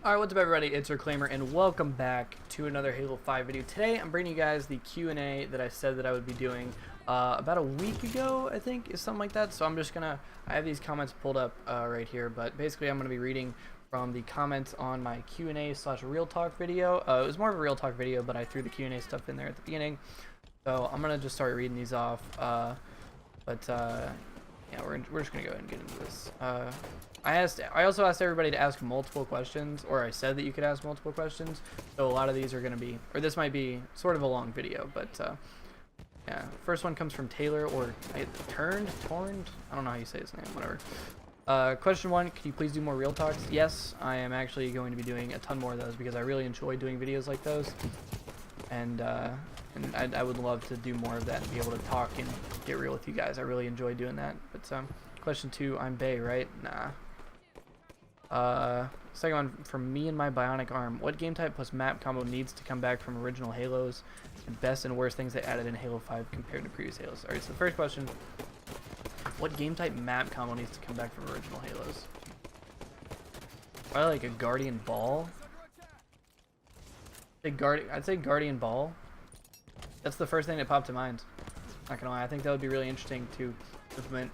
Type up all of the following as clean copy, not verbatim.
Alright, what's up everybody, it's Reclaimer, and welcome back to another Halo 5 video. Today I'm bringing you guys the Q&A that I said that I would be doing about a week ago, I think, is something like that. So I'm just gonna, I have these comments pulled up right here, but basically I'm gonna be reading from the comments on my Q&A / Real Talk video. It was more of a Real Talk video, but I threw the Q&A stuff in there at the beginning. So I'm gonna just start reading these off, yeah, we're just gonna go ahead and get into this. I also asked everybody to ask multiple questions, or I said that you could ask multiple questions. So a lot of these are gonna be, or this might be sort of a long video, but yeah. First one comes from Taylor, or Torned? I don't know how you say his name. Whatever. Question 1: Can you please do more real talks? Yes, I am actually going to be doing a ton more of those because I really enjoy doing videos like those, and I would love to do more of that and be able to talk and get real with you guys. I really enjoy doing that. But question 2: I'm Bay, right? Nah. Second one from me and my bionic arm. What game type plus map combo needs to come back from original Halos, and best and worst things they added in Halo 5 compared to previous Halos? Alright, so the first question: what game type map combo needs to come back from original Halos? Probably like a Guardian Ball. I'd say Guardian Ball. That's the first thing that popped to mind. Not gonna lie, I think that would be really interesting to implement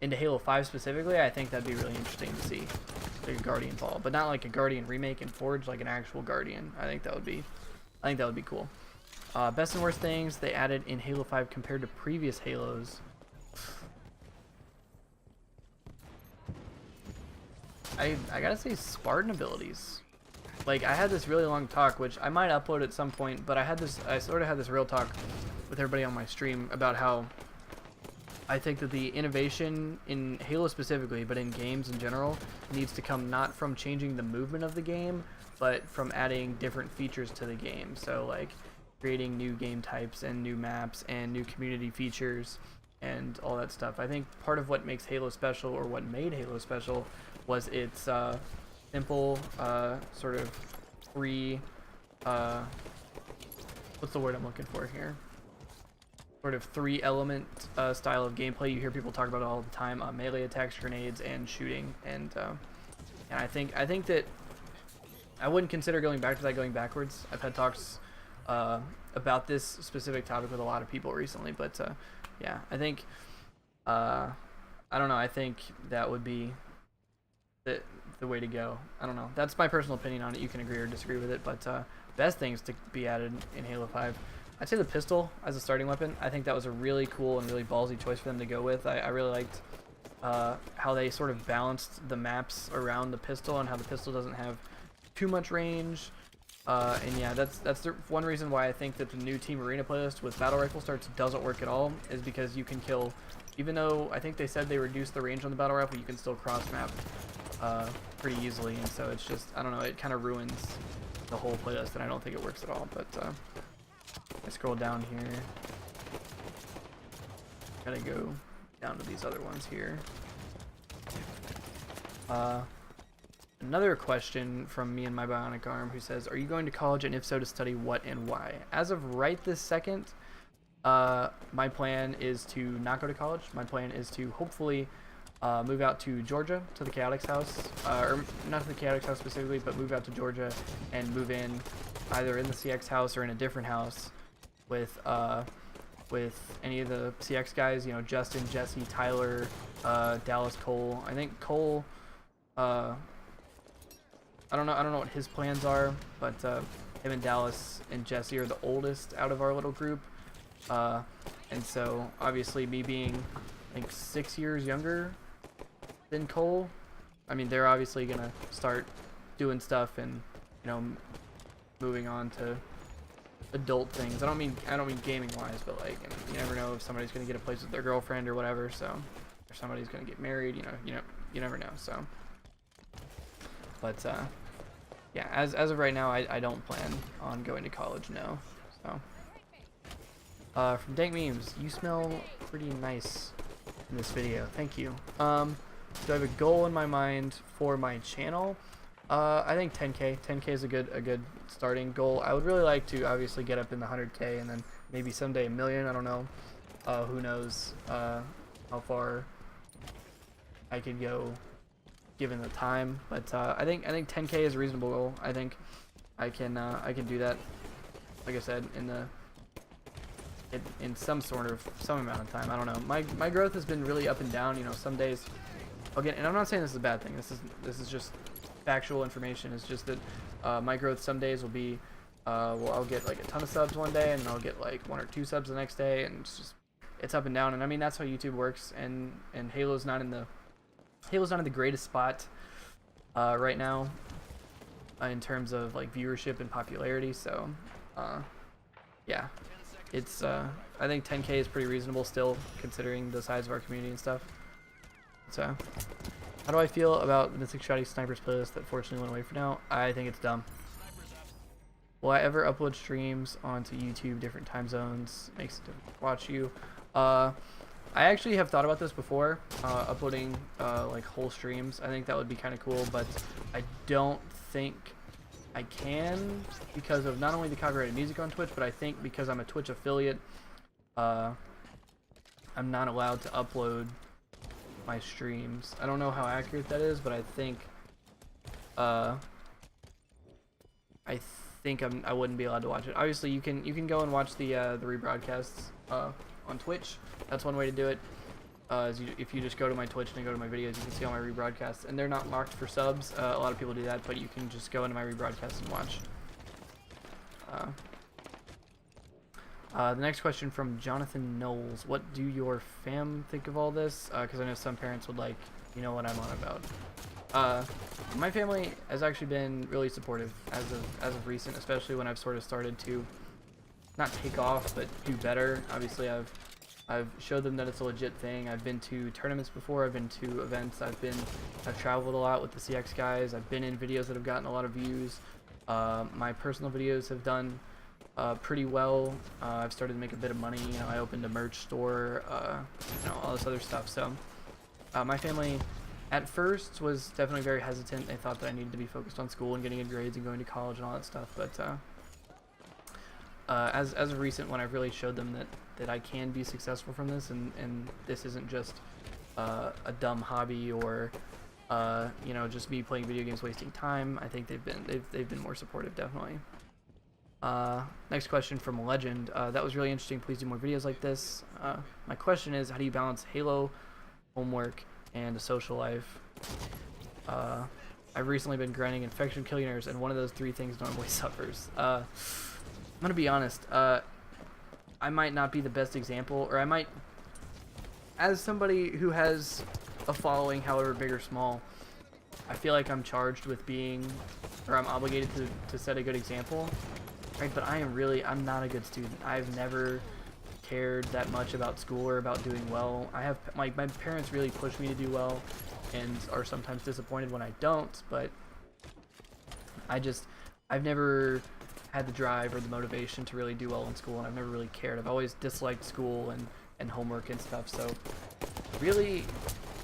into Halo 5 specifically. I think that'd be really interesting to see, like a Guardian Ball, but not like a Guardian remake and Forge, like an actual Guardian. I think that would be cool. Best and worst things they added in Halo 5 compared to previous Halos. I gotta say Spartan abilities. Like, I had this really long talk, which I might upload at some point, but I sort of had this real talk with everybody on my stream about how I think that the innovation in Halo specifically, but in games in general, needs to come not from changing the movement of the game, but from adding different features to the game. So like creating new game types and new maps and new community features and all that stuff. I think part of what makes Halo special, or what made Halo special, was its simple, sort of free, what's the word I'm looking for here? Sort of 3-element style of gameplay. You hear people talk about it all the time: melee attacks, grenades, and shooting. And I think that I wouldn't consider going back to that going backwards. I've had talks about this specific topic with a lot of people recently, but yeah, I think I don't know. I think that would be the way to go. I don't know. That's my personal opinion on it. You can agree or disagree with it, but best things to be added in Halo 5. I'd say the pistol as a starting weapon. I think that was a really cool and really ballsy choice for them to go with. I really liked how they sort of balanced the maps around the pistol, and how the pistol doesn't have too much range. And yeah, that's the one reason why I think that the new Team Arena playlist with battle rifle starts doesn't work at all, is because you can kill, even though I think they said they reduced the range on the battle rifle, you can still cross map pretty easily, and so it's just, I don't know, it kind of ruins the whole playlist, and I don't think it works at all. But I scroll down here. Gotta go down to these other ones here. Another question from me and my bionic arm, who says, are you going to college, and if so, to study what and why? As of right this second, my plan is to not go to college. My plan is to hopefully move out to Georgia, to the Chaotix house, or not to the Chaotix house specifically, but move out to Georgia and move in either in the CX house or in a different house with any of the CX guys, you know, Justin, Jesse, Tyler, Dallas, Cole. I think Cole, I don't know what his plans are, but him and Dallas and Jesse are the oldest out of our little group, and so obviously me being like 6 years younger than Cole, I mean, they're obviously gonna start doing stuff and, you know, moving on to adult things. I don't mean gaming wise, but like, you never know if somebody's gonna get a place with their girlfriend or whatever, so, or somebody's gonna get married, you never know. So, but yeah, as of right now, I don't plan on going to college, no. So from Dank Memes, you smell pretty nice in this video, thank you. Do I have a goal in my mind for my channel? I think 10K. 10K is a good starting goal. I would really like to obviously get up in the 100K, and then maybe someday a million. I don't know. Who knows how far I could go given the time. But I think 10K is a reasonable goal. I think I can do that. Like I said, in some amount of time. I don't know. My growth has been really up and down. You know, some days again, and I'm not saying this is a bad thing. This is just factual information. It's just that my growth some days will be well, I'll get like a ton of subs one day, and I'll get like 1 or 2 subs the next day, and it's up and down. And I mean, that's how YouTube works. And Halo's not in the greatest spot right now in terms of like viewership and popularity. So yeah, it's I think 10K is pretty reasonable still, considering the size of our community and stuff. So how do I feel about the Mythic Chaotix Snipers playlist that fortunately went away for now? I think it's dumb. Will I ever upload streams onto YouTube, different time zones? Makes it difficult to watch you. I actually have thought about this before, uploading like whole streams. I think that would be kind of cool, but I don't think I can because of not only the copyrighted music on Twitch, but I think because I'm a Twitch affiliate, I'm not allowed to upload my streams. I don't know how accurate that is, but I think I wouldn't be allowed to watch it. Obviously, you can go and watch the rebroadcasts on Twitch. That's one way to do it. If you just go to my Twitch and go to my videos, you can see all my rebroadcasts, and they're not marked for subs. A lot of people do that, but you can just go into my rebroadcasts and watch. The next question from Jonathan Knowles: what do your fam think of all this? Because I know some parents would like, you know what I'm on about. My family has actually been really supportive as of recent, especially when I've sort of started to not take off but do better. Obviously, I've showed them that it's a legit thing. I've been to tournaments before. I've been to events. I've traveled a lot with the CX guys. I've been in videos that have gotten a lot of views. My personal videos have done pretty well. I've started to make a bit of money. You know, I opened a merch store. You know, all this other stuff. So my family at first was definitely very hesitant. They thought that I needed to be focused on school and getting good grades and going to college and all that stuff. But as of recent, when I've really showed them that I can be successful from this, and this isn't just a dumb hobby or you know, just me playing video games wasting time, I think they've been more supportive, definitely. Next question from Legend. That was really interesting. Please do more videos like this. My question is, how do you balance Halo, homework, and a social life? I've recently been grinding Infection Killionaires, and one of those 3 things normally suffers. I'm gonna be honest. I might not be the best example, or I might, as somebody who has a following, however big or small, I feel like I'm charged with being, or I'm obligated to set a good example, right? But I'm not a good student. I've never cared that much about school or about doing well. My parents really push me to do well, and are sometimes disappointed when I don't, but I've never had the drive or the motivation to really do well in school, and I've never really cared. I've always disliked school and homework and stuff. So really,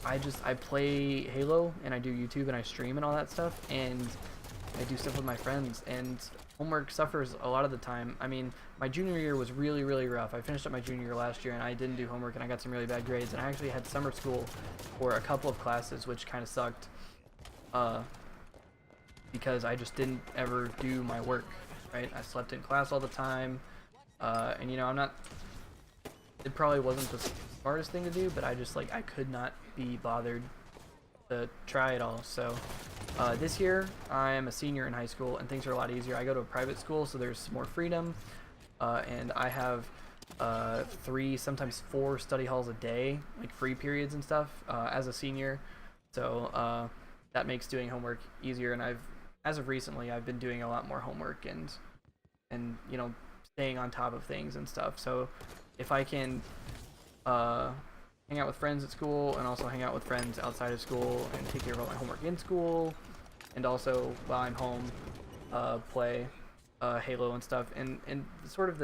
I play Halo, and I do YouTube, and I stream and all that stuff, and I do stuff with my friends, and homework suffers a lot of the time. I mean, my junior year was really, really rough. I finished up my junior year last year, and I didn't do homework, and I got some really bad grades, and I actually had summer school for a couple of classes, which kind of sucked, because I just didn't ever do my work, right? I slept in class all the time, and you know, it probably wasn't the smartest thing to do, but I could not be bothered to try it all. So this year I am a senior in high school, and things are a lot easier. I go to a private school, so there's more freedom, and I have 3, sometimes 4 study halls a day, like free periods and stuff, as a senior. So that makes doing homework easier, and as of recently, I've been doing a lot more homework and you know, staying on top of things and stuff. So if I can hang out with friends at school, and also hang out with friends outside of school, and take care of all my homework in school, and also while I'm home play Halo and stuff, and sort of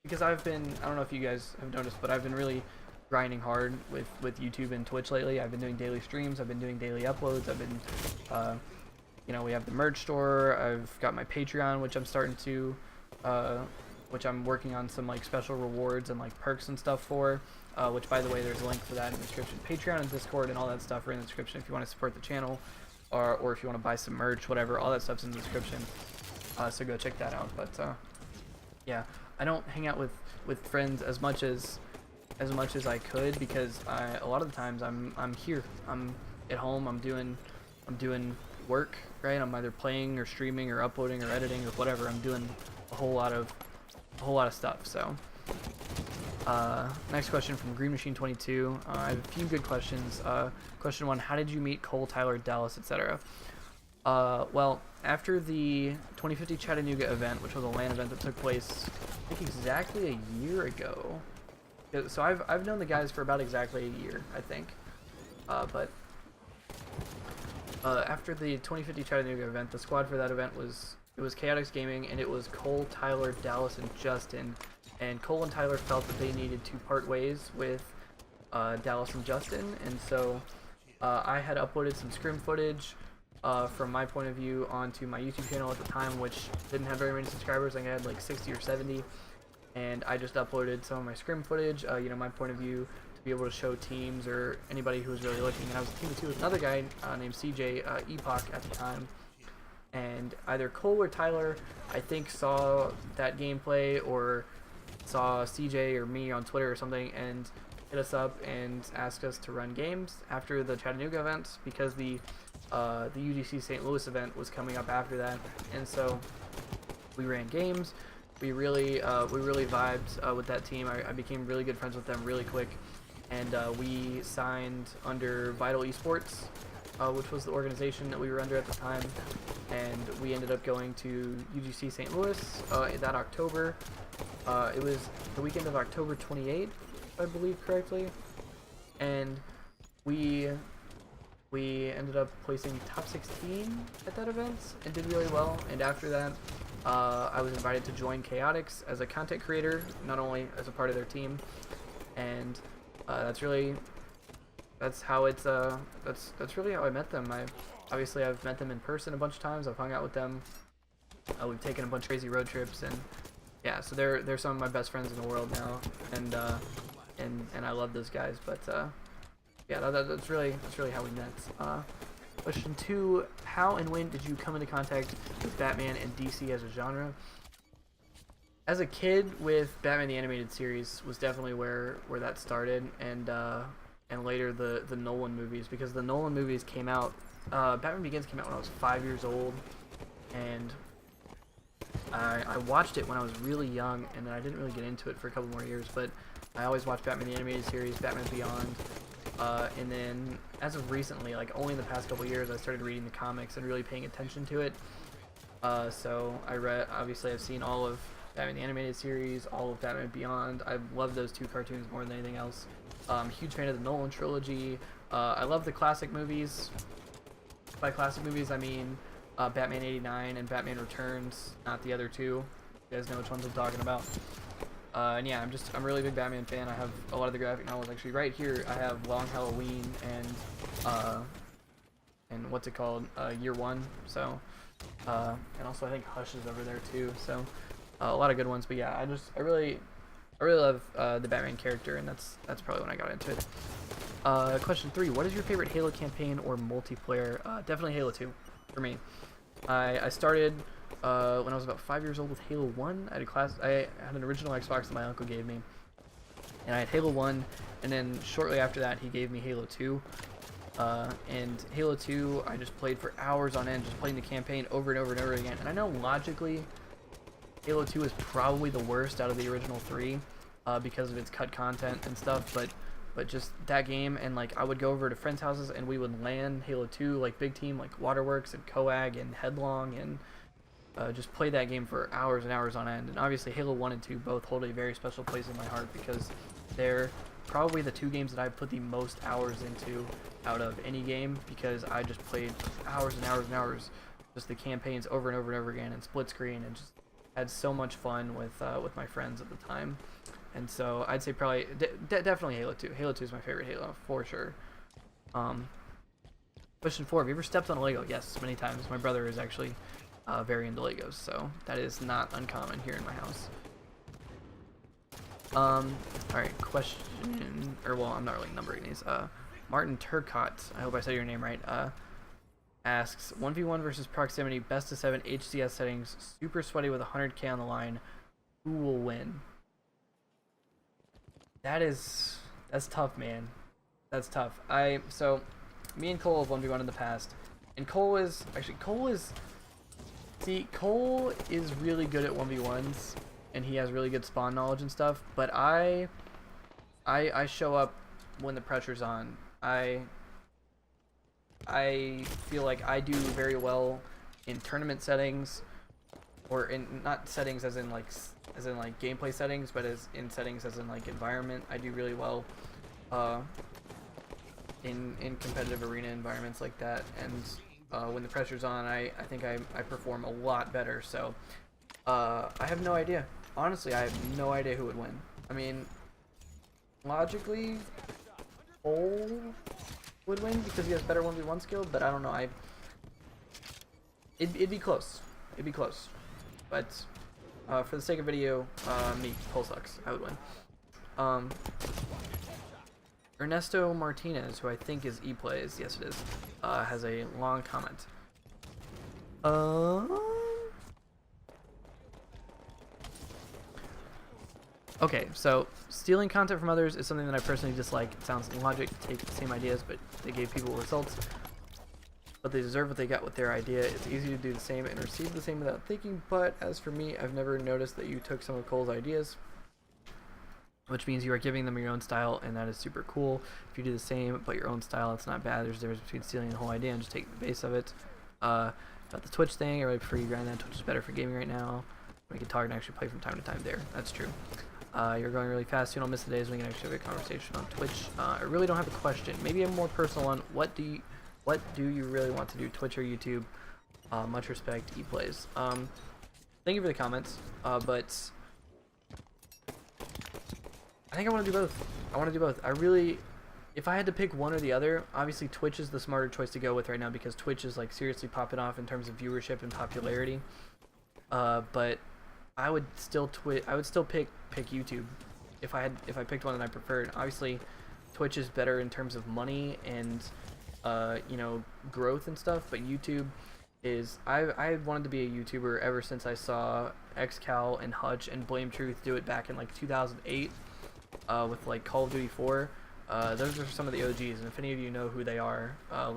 because I don't know if you guys have noticed, but I've been really grinding hard with YouTube and Twitch lately. I've been doing daily streams, I've been doing daily uploads, I've been you know, we have the merch store, I've got my Patreon, which I'm starting to which I'm working on some like special rewards and like perks and stuff for. which by the way, there's a link for that in the description. Patreon and Discord and all that stuff are in the description if you want to support the channel, or if you want to buy some merch, whatever. All that stuff's in the description. So go check that out. But yeah, I don't hang out with friends as much as I could, because a lot of the times I'm here. I'm at home. I'm doing work, right? I'm either playing or streaming or uploading or editing or whatever. I'm doing a whole lot of stuff. So next question from Green Machine 22. I have a few good questions. Question 1: how did you meet Cole, Tyler, Dallas, etc.? Well, after the 2050 Chattanooga event, which was a LAN event that took place, I think exactly a year ago. So I've known the guys for about exactly a year, I think. But after the 2050 Chattanooga event, the squad for that event was Chaotix Gaming, and it was Cole, Tyler, Dallas, and Justin. And Cole and Tyler felt that they needed to part ways with Dallas and Justin, and so I had uploaded some scrim footage from my point of view onto my YouTube channel at the time, which didn't have very many subscribers. I think I had like 60 or 70, and I just uploaded some of my scrim footage, you know, my point of view, to be able to show teams or anybody who was really looking. And I was teaming 2 with another guy named CJ Epoch at the time, and either Cole or Tyler, I think, saw that gameplay or saw CJ or me on Twitter or something and hit us up and asked us to run games after the Chattanooga event, because the UGC St. Louis event was coming up after that. And so we ran games. We really vibed with that team. I became really good friends with them really quick, and we signed under Vital Esports, which was the organization that we were under at the time, and we ended up going to UGC St. Louis that October. It was the weekend of October 28th, if I believe correctly, and we ended up placing top 16 at that event and did really well. And after that, I was invited to join Chaotix as a content creator, not only as a part of their team, and that's really how I met them. I've met them in person a bunch of times. I've hung out with them. We've taken a bunch of crazy road trips, and yeah, so they're some of my best friends in the world now, and I love those guys. But yeah, that's really how we met. Question 2: how and when did you come into contact with Batman and DC as a genre? As a kid, with Batman the Animated Series was definitely where that started, and later the Nolan movies, because the Nolan movies came out. Batman Begins came out when I was 5 years old, and I watched it when I was really young, and then I didn't really get into it for a couple more years, but I always watched Batman the Animated Series, Batman Beyond, and then as of recently, like only in the past couple years, I started reading the comics and really paying attention to it. So obviously I've seen all of Batman the Animated Series, all of Batman Beyond. I love those 2 cartoons more than anything else. I'm a huge fan of the Nolan trilogy. I love the classic movies. By classic movies, I mean Batman 89 and Batman Returns, not the other 2. You guys know which ones I'm talking about. And yeah, I'm a really big Batman fan. I have a lot of the graphic novels actually right here. I have Long Halloween and what's it called, Year One. So and also I think Hush is over there too. So a lot of good ones. But yeah, I really love the Batman character, and that's probably when I got into it. Question 3: what is your favorite Halo campaign or multiplayer? Definitely Halo 2 for me. I started when I was about 5 years old with Halo 1. I had an original Xbox that my uncle gave me, and I had Halo 1, and then shortly after that he gave me Halo 2. And Halo 2 I just played for hours on end, just playing the campaign over and over and over again. And I know logically Halo 2 is probably the worst out of the original 3 because of its cut content and stuff, but just that game, and like I would go over to friends' houses and we would LAN Halo 2, like big team like Waterworks and Coag and Headlong, and just play that game for hours and hours on end. And obviously Halo 1 and 2 both hold a very special place in my heart, because they're probably the 2 games that I've put the most hours into out of any game, because I just played hours and hours and hours, just the campaigns over and over and over again, and split screen, and just had so much fun with my friends at the time. And so I'd say probably definitely Halo 2. Halo 2 is my favorite Halo for sure. Question 4: have you ever stepped on a Lego? Yes, many times. My brother is actually very into Legos, so that is not uncommon here in my house. All right, question, or well, I'm not really numbering these. Martin Turcott, I hope I said your name right. Asks 1v1 versus proximity, best of 7 HCS settings, super sweaty with 100k on the line. Who will win? That's tough, man. That's tough. So me and Cole have 1v1 in the past, and Cole is really good at 1v1s, and he has really good spawn knowledge and stuff. But I show up when the pressure's on. I feel like I do very well in tournament settings, or in not settings as in like gameplay settings, but as in settings as in like environment. I do really well in competitive arena environments like that, and when the pressure's on, I think I perform a lot better. So I have no idea. Honestly, I have no idea who would win. I mean, logically, Cole would win because he has better 1v1 skill, but I don't know. It'd be close. It'd be close. But for the sake of video, me, Cole sucks. I would win. Ernesto Martinez, who I think is ePlays, yes it is, has a long comment. Okay, so stealing content from others is something that I personally dislike. It sounds logic to take the same ideas, but they gave people results. But they deserve what they got with their idea. It's easy to do the same and receive the same without thinking, but as for me, I've never noticed that you took some of Cole's ideas, which means you are giving them your own style, and that is super cool. If you do the same, but your own style, it's not bad. There's a difference between stealing the whole idea and just taking the base of it. About the Twitch thing, I really prefer you grind that. Twitch is better for gaming right now. We can talk and actually play from time to time there. That's true. You're going really fast. You don't miss the days when we can actually have a conversation on Twitch. I really don't have a question. Maybe a more personal one. What do you really want to do, Twitch or YouTube? Much respect, ePlays. Thank you for the comments. But I think I want to do both. I really, if I had to pick one or the other, obviously Twitch is the smarter choice to go with right now because Twitch is like seriously popping off in terms of viewership and popularity. But I would still pick YouTube if I picked one that I preferred. Obviously, Twitch is better in terms of money and you know, growth and stuff, but YouTube is I wanted to be a YouTuber ever since I saw XCal and Hutch and Blame Truth do it back in like 2008 with like Call of Duty 4. Those are some of the OGs, and if any of you know who they are,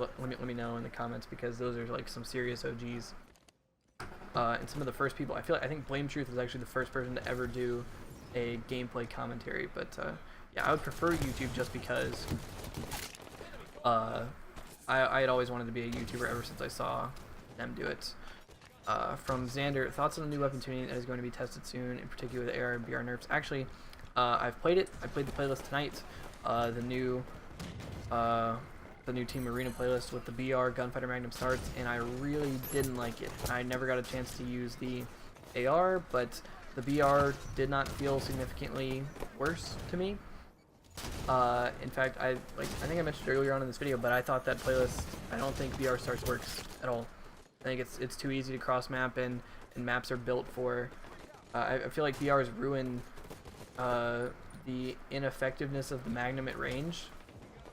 let me know in the comments, because those are like some serious OGs. And some of the first people, I think Blame Truth was actually the first person to ever do a gameplay commentary. But yeah, I would prefer YouTube just because I had always wanted to be a YouTuber ever since I saw them do it. From Xander, thoughts on the new weapon tuning that is going to be tested soon, in particular the AR and BR nerfs. Actually, I've played it. I played the playlist tonight. The new Team Arena playlist with the BR Gunfighter Magnum starts, and I really didn't like it. I never got a chance to use the AR, but the BR did not feel significantly worse to me. In fact, I think I mentioned earlier on in this video, but I thought that playlist, I don't think BR starts works at all. I think it's too easy to cross map, and maps are built for. I feel like BR's ruined the ineffectiveness of the Magnum at range.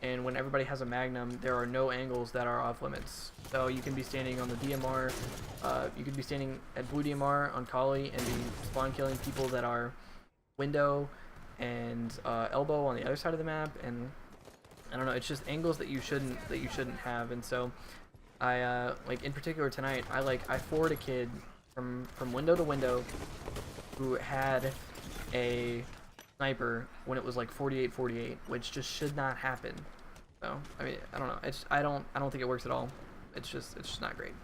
And when everybody has a Magnum, there are no angles that are off limits. So you can be standing on the DMR, you could be standing at blue DMR on Kali and be spawn killing people that are window and elbow on the other side of the map, and I don't know, it's just angles that you shouldn't have. And so I like in particular tonight, I floored a kid from window to window who had a sniper when it was like 48-48, which just should not happen. So I mean, I don't know. I don't think it works at all. It's just not great.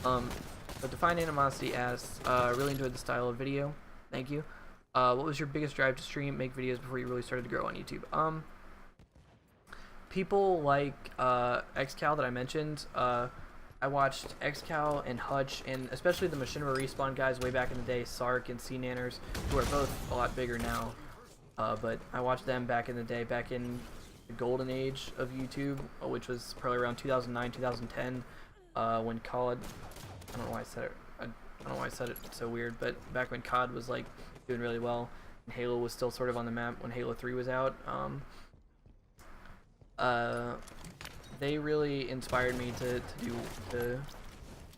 But Define Animosity asks, really enjoyed the style of video. Thank you. What was your biggest drive to stream, make videos before you really started to grow on YouTube? People like XCal that I mentioned. I watched XCal and Hutch, and especially the Machinima Respawn guys way back in the day, Sark and C-Nanners, who are both a lot bigger now. But I watched them back in the day, back in the golden age of YouTube, which was probably around 2009, 2010, when COD, I don't know why I said it so weird, but back when COD was like doing really well. Halo was still sort of on the map when Halo 3 was out. They really inspired me to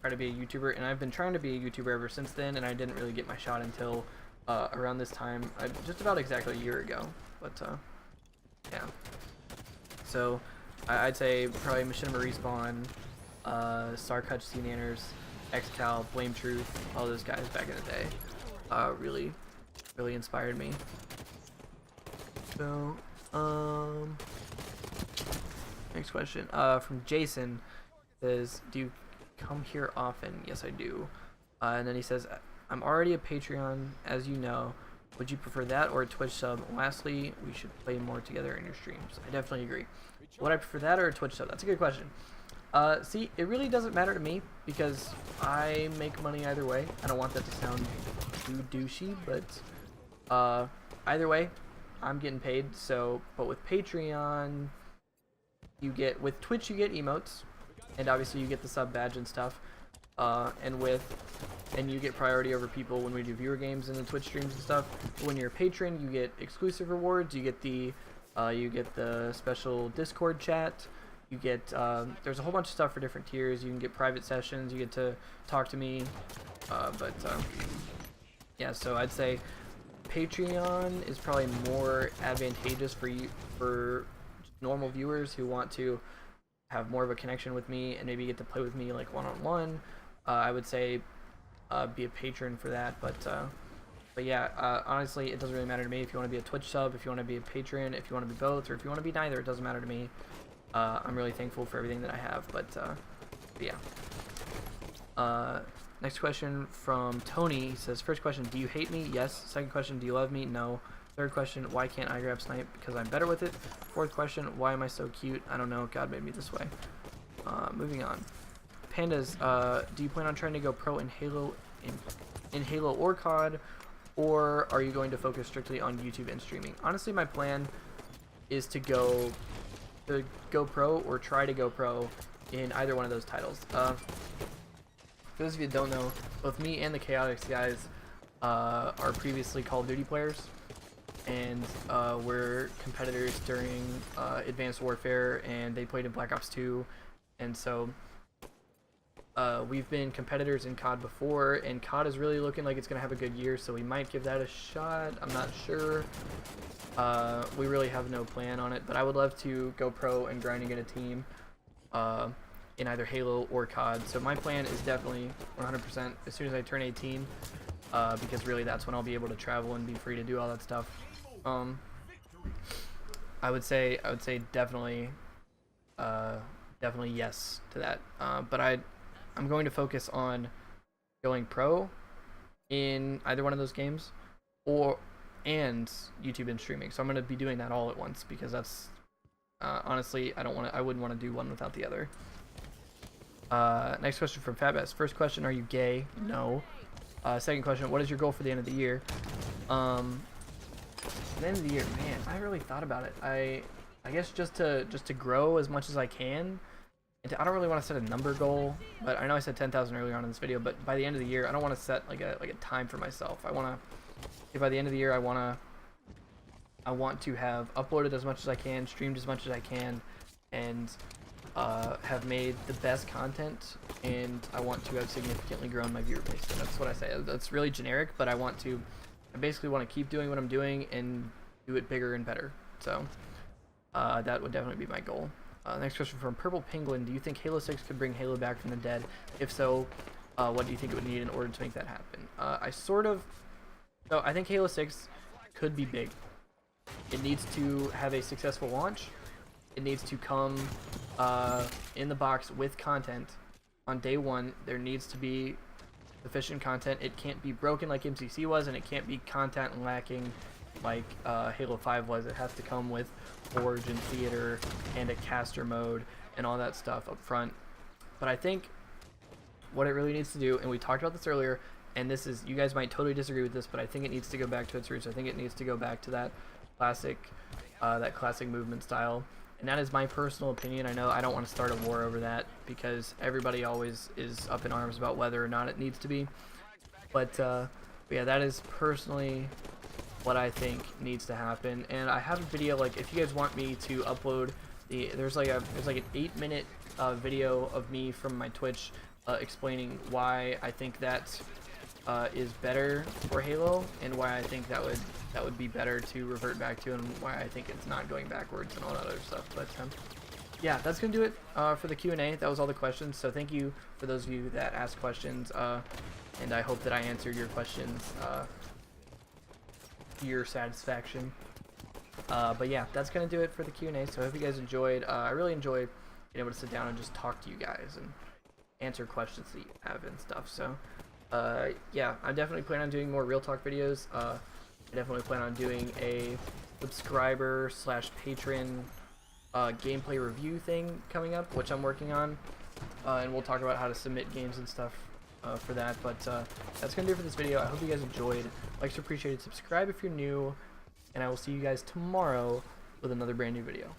try to be a YouTuber, and I've been trying to be a YouTuber ever since then, and I didn't really get my shot until around this time, just about exactly a year ago. But yeah, so I'd say probably Machinima Respawn, Starcutch, CNanners, XCal, Blame Truth, all those guys back in the day really inspired me. So next question from Jason says, do you come here often? Yes, I do. And then he says, I'm already a Patreon, as you know. Would you prefer that or a Twitch sub? Lastly, we should play more together in your streams. I definitely agree. Would I prefer that or a Twitch sub? That's a good question. See, it really doesn't matter to me because I make money either way. I don't want that to sound too douchey, but either way, I'm getting paid. So, but with Patreon, with Twitch you get emotes, and obviously you get the sub badge and stuff. And you get priority over people when we do viewer games and the Twitch streams and stuff. When you're a patron, you get exclusive rewards. You get the special Discord chat. You get there's a whole bunch of stuff for different tiers. You can get private sessions. You get to talk to me. Yeah, so I'd say Patreon is probably more advantageous for normal viewers who want to have more of a connection with me and maybe get to play with me like one-on-one. I would say be a patron for that, but yeah, honestly, it doesn't really matter to me if you want to be a Twitch sub, if you want to be a patron, if you want to be both, or if you want to be neither. It doesn't matter to me. I'm really thankful for everything that I have, but yeah. Next question from Tony. He says, first question, do you hate me? Yes. Second question, do you love me? No. Third question, why can't I grab snipe? Because I'm better with it. Fourth question, why am I so cute? I don't know. God made me this way. Moving on. Pandas, do you plan on trying to go pro in Halo in Halo or COD, or are you going to focus strictly on YouTube and streaming? Honestly, my plan is to go pro or try to go pro in either one of those titles. For those of you that don't know, both me and the Chaotix guys are previously Call of Duty players, and we're competitors during Advanced Warfare, and they played in Black Ops 2, and so we've been competitors in COD before, and COD is really looking like it's going to have a good year, so we might give that a shot. I'm not sure. We really have no plan on it, but I would love to go pro and grinding in a team in either Halo or COD. So my plan is definitely 100% as soon as I turn 18, because really that's when I'll be able to travel and be free to do all that stuff. I would say definitely yes to that. But I'm going to focus on going pro in either one of those games and YouTube and streaming. So I'm going to be doing that all at once because that's honestly I wouldn't want to do one without the other. Next question from Fatbass. First question, are you gay? No. Second question, what is your goal for the end of the year? The end of the year, man, I really thought about it. I guess just to grow as much as I can. And I don't really want to set a number goal, but I know I said 10,000 earlier on in this video. But by the end of the year, I don't want to set like a time for myself. I want to, by the end of the year, I want to have uploaded as much as I can, streamed as much as I can, and have made the best content. And I want to have significantly grown my viewer base. So that's what I say. That's really generic, but I basically want to keep doing what I'm doing and do it bigger and better. So that would definitely be my goal. Next question from Purple Penguin. Do you think Halo 6 could bring Halo back from the dead? If so, what do you think it would need in order to make that happen? I think Halo 6 could be big. It needs to have a successful launch. It needs to come in the box with content on day one. There needs to be sufficient content. It can't be broken like MCC was, and it can't be content lacking like Halo 5 was. It has to come with Forge and Theater and a caster mode and all that stuff up front. But I think what it really needs to do, and we talked about this earlier, and this is, you guys might totally disagree with this, but I think it needs to go back to its roots. I think it needs to go back to that classic movement style. And that is my personal opinion. I know I don't want to start a war over that because everybody always is up in arms about whether or not it needs to be. But yeah, that is personally what I think needs to happen. And I have a video, like, if you guys want me to upload there's like an 8-minute video of me from my Twitch explaining why I think that is better for Halo, and why I think that would be better to revert back to, and why I think it's not going backwards and all that other stuff. But yeah, that's gonna do it for the Q&A. That was all the questions. So thank you for those of you that asked questions, and I hope that I answered your questions to your satisfaction. But yeah, that's gonna do it for the Q&A. So I hope you guys enjoyed. I really enjoyed being able to sit down and just talk to you guys and answer questions that you have and stuff. So yeah, I definitely plan on doing more real talk videos. I definitely plan on doing a subscriber / patron gameplay review thing coming up, which I'm working on, and we'll talk about how to submit games and stuff for that. But that's gonna do it for this video. I hope you guys enjoyed. Likes are appreciated. Subscribe if you're new, and I will see you guys tomorrow with another brand new video.